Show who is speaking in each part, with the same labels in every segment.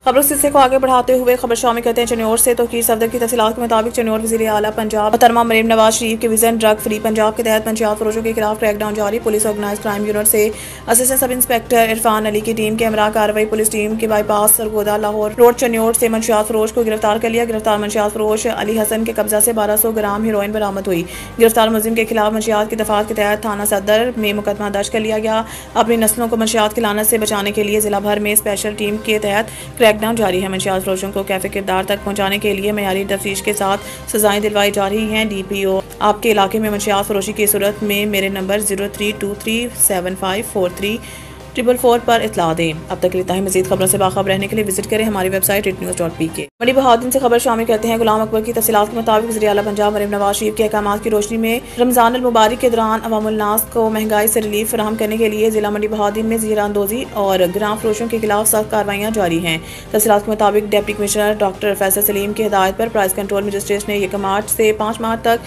Speaker 1: खबर सिलसिले को आगे बढ़ाते हुए खबर शामिल करते हैं चन्योर से। तो सफदर की तफसीलात के मुताबिक चन्योर वज़ीर आला पंजाब मोहतरमा मरीम नवाज शरीफ के विजन ड्रग फ्री पंजाब के तहत मंशियात फरोशों के खिलाफ क्रैकडाउन जारी। पुलिस ऑर्गेनाइज क्राइम यूनिट से assistant sub inspector Irfan Ali की टीम के हमरा कार्रवाई पुलिस टीम के बाईपास सरगोदा लाहौर रोड चन्योर से मंशियात फरोश को गिरफ्तार कर लिया। गिरफ्तार मंशियात फरोश अली हसन के कब्जा से 1200 ग्राम हीरोइन बरामद हुई। गिरफ्तार मुलजिम के खिलाफ मंशियात की दफात के तहत थाना सदर में मुकदमा दर्ज कर लिया गया। अपनी नस्लों को मंशियात की लानत से बचाने के लिए जिला भर में स्पेशल टीम के तहत क्रैकडाउन जारी है। मंशियात फरोशों को कैफे किरदार तक पहुंचाने के लिए मयारी तफ्तीश के साथ सजाएं दिलवाई जा रही हैं। DPO आपके इलाके में मंशियात फरोशी की सूरत में मेरे नंबर 0323754344 पर इतला दें। अब तक इतना ही। मजीद खबरों से बाखबर रहने के लिए विजिट करें हमारी वेबसाइट hitnews.pk। बड़ी बहादुर से खबर शामिल करते हैं। गुलाम अकबर की तफसीलात के मुताबिक वज़ीर आला पंजाब मरीम नवाज शरीफ के अहकामात की रोशनी में रमजान अल मुबारक के दौरान अवामुल नास को महंगाई से रिलीफ फराहम करने के लिए जिला मंडी बहादुर में ज़हीरानंदोज़ी और ग्राम फरोशों के खिलाफ सख्त कार्रवाइयाँ जारी हैं। तफसीलात के मुताबिक deputy commissioner doctor Faisal Salim की हिदायत पर प्राइस कंट्रोल मजिस्ट्रेट ने 1 मार्च से 5 मार्च तक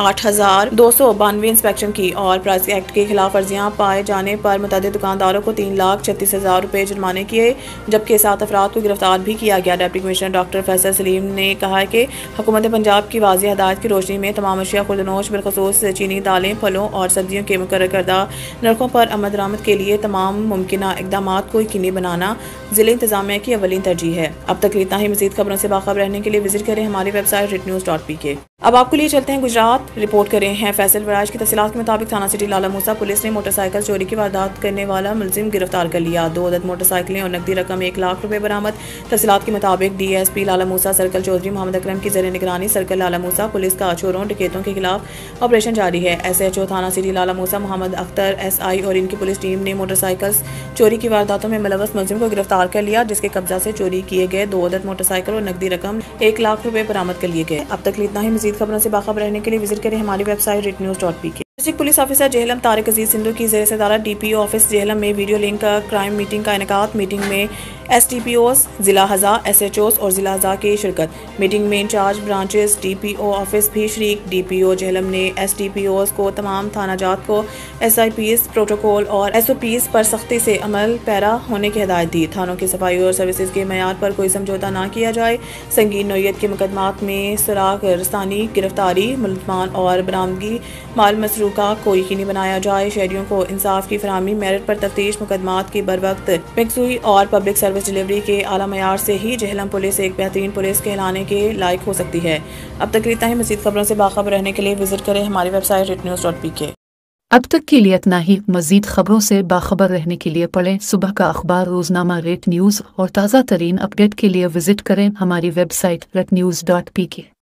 Speaker 1: 8292 इंस्पेक्शन की और प्राइस एक्ट के खिलाफ वर्जियाँ पाए जाने पर मुतअद्दिद दुकानदारों को 3,36,000 रुपये जुर्माने किए, जबकि 7 अफराद को गिरफ्तार भी किया गया। Deputy commissioner doctor Faisal Salim ने कहा कि हुकूमत पंजाब की वाज़ेह हिदायत की रोशनी में तमाम अशिया खुर्दनोश बिलखसूस चीनी, दालें, फलों और सब्जियों के मुकर्रर करदा नरखों पर अमल दरामद के लिए तमाम मुमकिना इक़दामात को यकीनी बनाना ज़िले इंतज़ामिया की अवलीन तरजीह है। अब तक इतना ही। मज़ीद खबरों से बाखबर रहने के लिए विजिट करें हमारी वेबसाइट hitnews.pk। अब आपके लिए चलते हैं गुजरात। रिपोर्ट करें हैं फैसल वराइज की तफसीलात के मुताबिक थाना सिटी लाला मूसा पुलिस ने मोटरसाइकिल चोरी की वारदात करने वाला मुलजिम गिरफ्तार कर लिया। 2 अदद मोटरसाइकिलें और नकदी रकम 1 लाख रुपए बरामद। तफसीलात के मुताबिक DSP लाला मूसा सर्कल चौधरी मोहम्मद अकरम की ज़ेर निगरानी सर्कल लाला मूसा पुलिस का चोरों डकैतों के खिलाफ ऑपरेशन जारी है। SHO थाना सिटी लाला मूसा मोहम्मद अख्तर SI और इनकी पुलिस टीम ने मोटरसाइकिल चोरी की वारदातों में मुलव्वस मुलजिम को गिरफ्तार कर लिया, जिसके कब्जा से चोरी किए गए 2 अदद मोटरसाइकिल और नकदी रकम 1 लाख रुपए बरामद कर लिए गए। अब तक इतना ही। मज़ीद खबरों से बाखबर रहने के लिए विजिट करें हमारी website hitnews.pk। District police officer Jhelum Tariq Aziz Sindhu की ज़ेर सदारत DPO ऑफिस जेहलम में वीडियो लिंक क्राइम मीटिंग का इनेकाद। मीटिंग में STPOs, जिला हज़ा, SHOs और जिला हज़ा की शिरकत। मीटिंग में इंचार्ज ब्रांचेस DPO ऑफिस भी शरीक। DPO जेहलम ने STPOs को तमाम थाना जात को SIPs प्रोटोकॉल और SOPs पर सख्ती से अमल पैरा होने की हिदायत दी। थानों की सफाई और सर्विसेज के मयार पर कोई समझौता ना किया जाए। संगीन नौयत के मुकदमात में सुराग रसानी, गिरफ्तारी, मुलजमान और बरामदगी माल मसरूका को यकीनी बनाया जाए। शहरियों को इंसाफ की फराहमी, मेरिट पर तफ्तीश, मुकदमात की बर वक्त पिकसुई और पब्लिक सर्विस डिलीवरी के आला मयार से ही जेहलम पुलिस एक बेहतरीन पुलिस कहलाने के लायक हो सकती है। अब तक इतना ही। मज़ीद खबरों से बाखबर रहने के लिए विजिट करें हमारी वेबसाइट hitnews.pk।
Speaker 2: अब तक के लिए इतना ही। मज़ीद खबरों से बाखबर रहने के लिए पढ़ें सुबह का अखबार, रोजनामा रेट न्यूज़ और ताज़ा तरीन अपडेट के लिए विजिट करें हमारी वेबसाइट hitnews.pk।